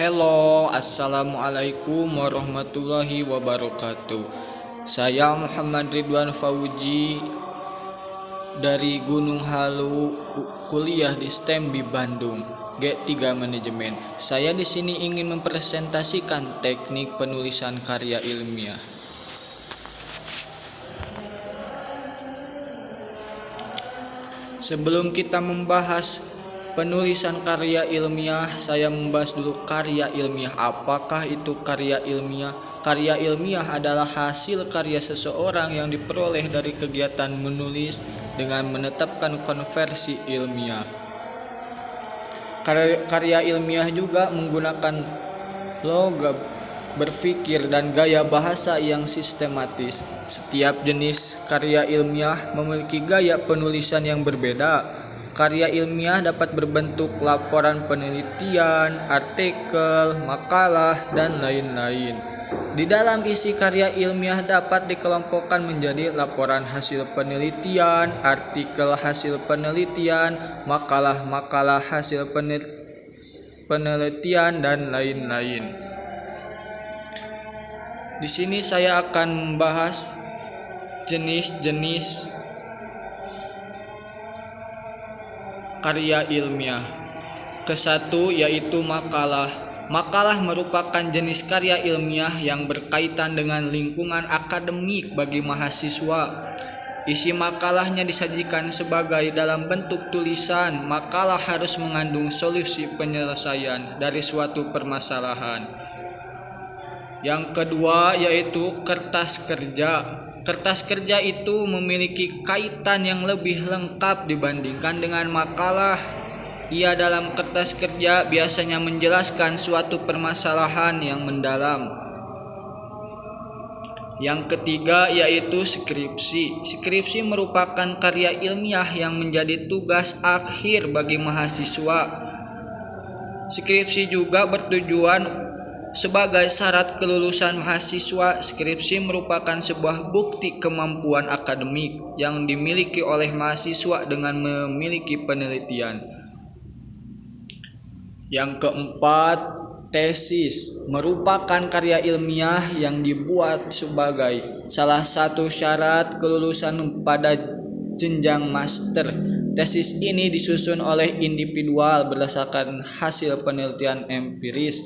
Halo, assalamualaikum warahmatullahi wabarakatuh. Saya Muhammad Ridwan Fauji dari Gunung Halu, kuliah di STEM di Bandung, G3 Manajemen. Saya di sini ingin mempresentasikan teknik penulisan karya ilmiah. Sebelum kita membahas penulisan karya ilmiah, saya membahas dulu karya ilmiah. Apakah itu karya ilmiah? Karya ilmiah adalah hasil karya seseorang yang diperoleh dari kegiatan menulis dengan menetapkan konversi ilmiah. Karya ilmiah juga menggunakan logam berpikir dan gaya bahasa yang sistematis. Setiap jenis karya ilmiah memiliki gaya penulisan yang berbeda. Karya ilmiah dapat berbentuk laporan penelitian, artikel, makalah, dan lain-lain. Di dalam isi karya ilmiah dapat dikelompokkan menjadi laporan hasil penelitian, artikel hasil penelitian, makalah hasil penelitian, dan lain-lain. Di sini saya akan membahas jenis-jenis karya ilmiah. Kesatu yaitu makalah. Makalah merupakan jenis karya ilmiah yang berkaitan dengan lingkungan akademik bagi mahasiswa. Isi makalahnya disajikan sebagai dalam bentuk tulisan. Makalah harus mengandung solusi penyelesaian dari suatu permasalahan. Yang kedua yaitu kertas kerja. Kertas kerja itu memiliki kaitan yang lebih lengkap dibandingkan dengan makalah. Ia dalam kertas kerja biasanya menjelaskan suatu permasalahan yang mendalam. Yang ketiga yaitu skripsi. Skripsi merupakan karya ilmiah yang menjadi tugas akhir bagi mahasiswa. Skripsi juga bertujuan sebagai syarat kelulusan mahasiswa. Skripsi merupakan sebuah bukti kemampuan akademik yang dimiliki oleh mahasiswa dengan memiliki penelitian. Yang keempat, tesis merupakan karya ilmiah yang dibuat sebagai salah satu syarat kelulusan pada jenjang master. Tesis ini disusun oleh individual berdasarkan hasil penelitian empiris.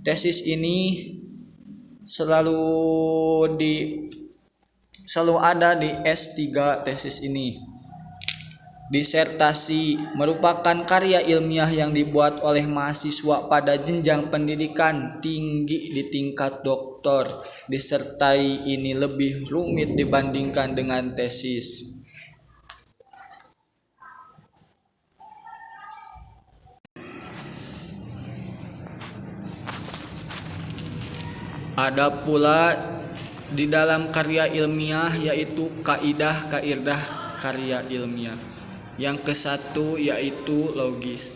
Tesis ini selalu ada di S3 tesis ini. Disertasi merupakan karya ilmiah yang dibuat oleh mahasiswa pada jenjang pendidikan tinggi di tingkat doktor. Disertai ini lebih rumit dibandingkan dengan tesis. Ada pula di dalam karya ilmiah yaitu kaidah-kaidah karya ilmiah. Yang kesatu yaitu logis.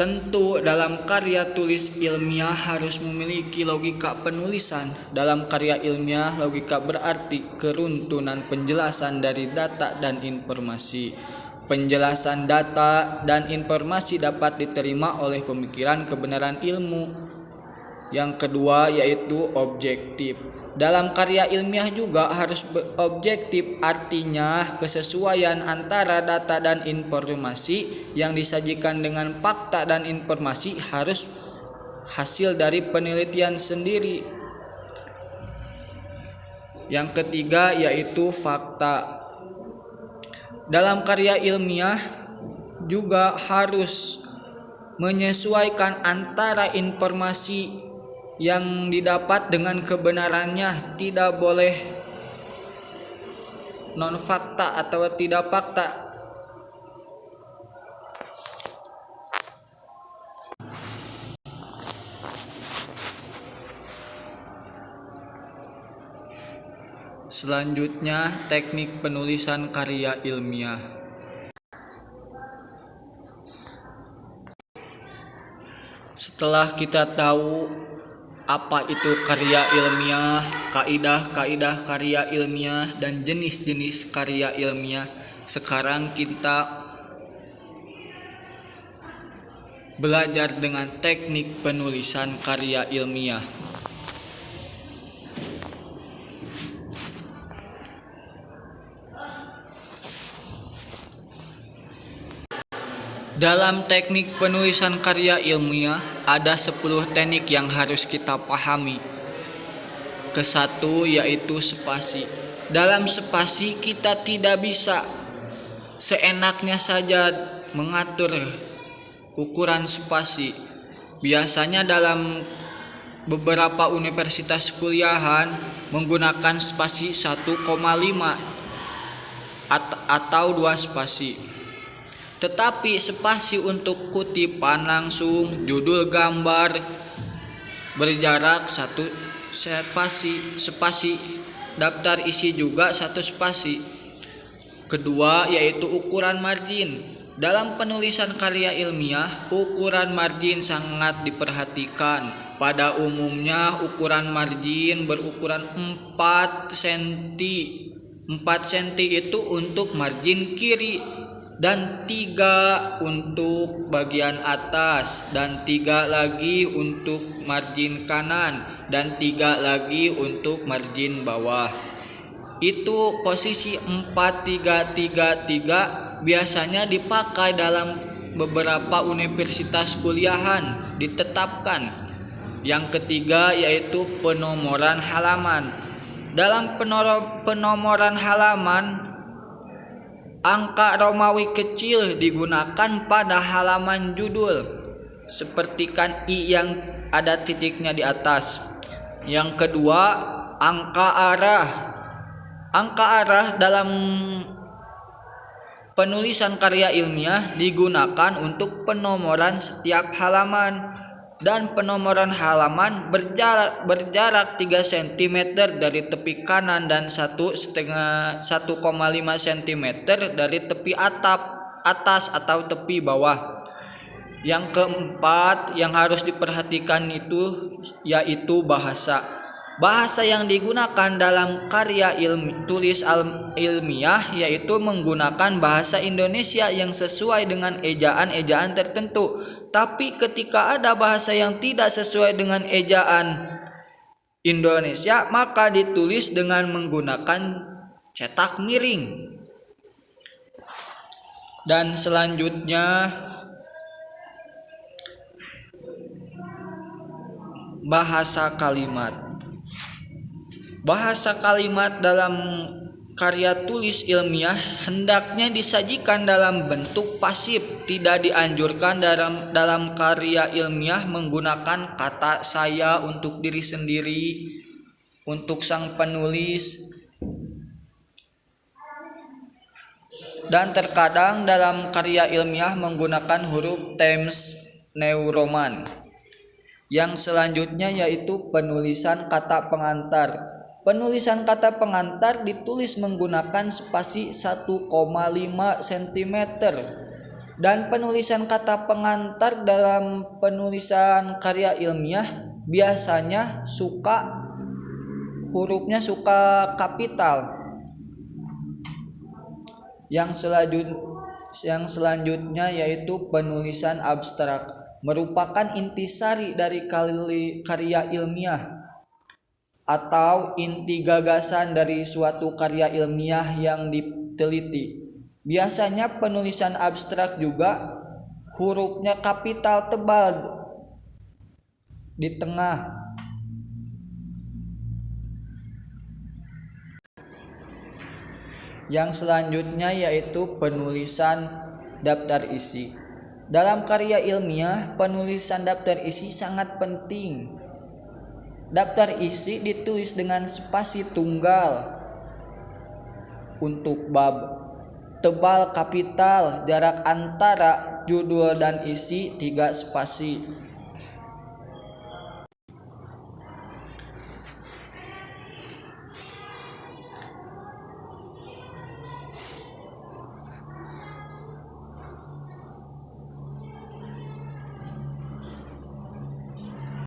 Tentu dalam karya tulis ilmiah harus memiliki logika penulisan. Dalam karya ilmiah, logika berarti keruntuhan penjelasan dari data dan informasi. Penjelasan data dan informasi dapat diterima oleh pemikiran kebenaran ilmu. Yang kedua yaitu objektif. Dalam karya ilmiah juga harus objektif, artinya kesesuaian antara data dan informasi yang disajikan dengan fakta dan informasi harus hasil dari penelitian sendiri. Yang ketiga yaitu fakta. Dalam karya ilmiah juga harus menyesuaikan antara informasi yang didapat dengan kebenarannya, tidak boleh non fakta atau tidak fakta. Selanjutnya, teknik penulisan karya ilmiah. Setelah kita tahu apa itu karya ilmiah, kaidah-kaidah karya ilmiah, dan jenis-jenis karya ilmiah, sekarang kita Belajar dengan teknik penulisan karya ilmiah. Dalam teknik penulisan karya ilmiah ada 10 teknik yang harus kita pahami. Kesatu yaitu spasi. Dalam spasi kita tidak bisa seenaknya saja mengatur ukuran spasi. Biasanya dalam beberapa universitas kuliahan menggunakan spasi 1,5 atau 2 spasi. Tetapi spasi untuk kutipan langsung, judul gambar berjarak 1 spasi, daftar isi juga 1 spasi. Kedua yaitu ukuran margin. Dalam penulisan karya ilmiah, ukuran margin sangat diperhatikan. Pada umumnya ukuran margin berukuran 4 cm. 4 cm itu untuk margin kiri, dan 3 untuk bagian atas, dan 3 lagi untuk margin kanan, dan 3 lagi untuk margin bawah. Itu posisi 4-3-3-3 biasanya dipakai dalam beberapa universitas kuliahan ditetapkan. Yang ketiga yaitu penomoran halaman. Dalam penomoran halaman, angka Romawi kecil digunakan pada halaman judul, sepertikan I yang ada titiknya di atas. Yang kedua, angka arah. Angka arah dalam penulisan karya ilmiah digunakan untuk penomoran setiap halaman, dan penomoran halaman berjarak 3 cm dari tepi kanan dan 1,5 cm dari tepi atas atau tepi bawah. Yang keempat yang harus diperhatikan yaitu bahasa. Bahasa yang digunakan dalam karya ilmiah yaitu menggunakan bahasa Indonesia yang sesuai dengan ejaan-ejaan tertentu. Tapi ketika ada bahasa yang tidak sesuai dengan ejaan Indonesia, maka ditulis dengan menggunakan cetak miring. Dan selanjutnya bahasa kalimat. Bahasa kalimat dalam karya tulis ilmiah hendaknya disajikan dalam bentuk pasif. Tidak dianjurkan dalam karya ilmiah menggunakan kata saya untuk diri sendiri, untuk sang penulis. Dan terkadang dalam karya ilmiah menggunakan huruf Times New Roman. Yang selanjutnya yaitu penulisan kata pengantar. Penulisan kata pengantar ditulis menggunakan spasi 1,5 cm. Dan penulisan kata pengantar dalam penulisan karya ilmiah biasanya hurufnya suka kapital. Yang selanjutnya yaitu penulisan abstrak, merupakan intisari dari karya ilmiah atau inti gagasan dari suatu karya ilmiah yang diteliti. Biasanya penulisan abstrak juga hurufnya kapital tebal di tengah. Yang selanjutnya yaitu penulisan daftar isi. Dalam karya ilmiah, penulisan daftar isi sangat penting. Daftar isi ditulis dengan spasi tunggal untuk bab, tebal kapital, jarak antara judul dan isi 3 spasi.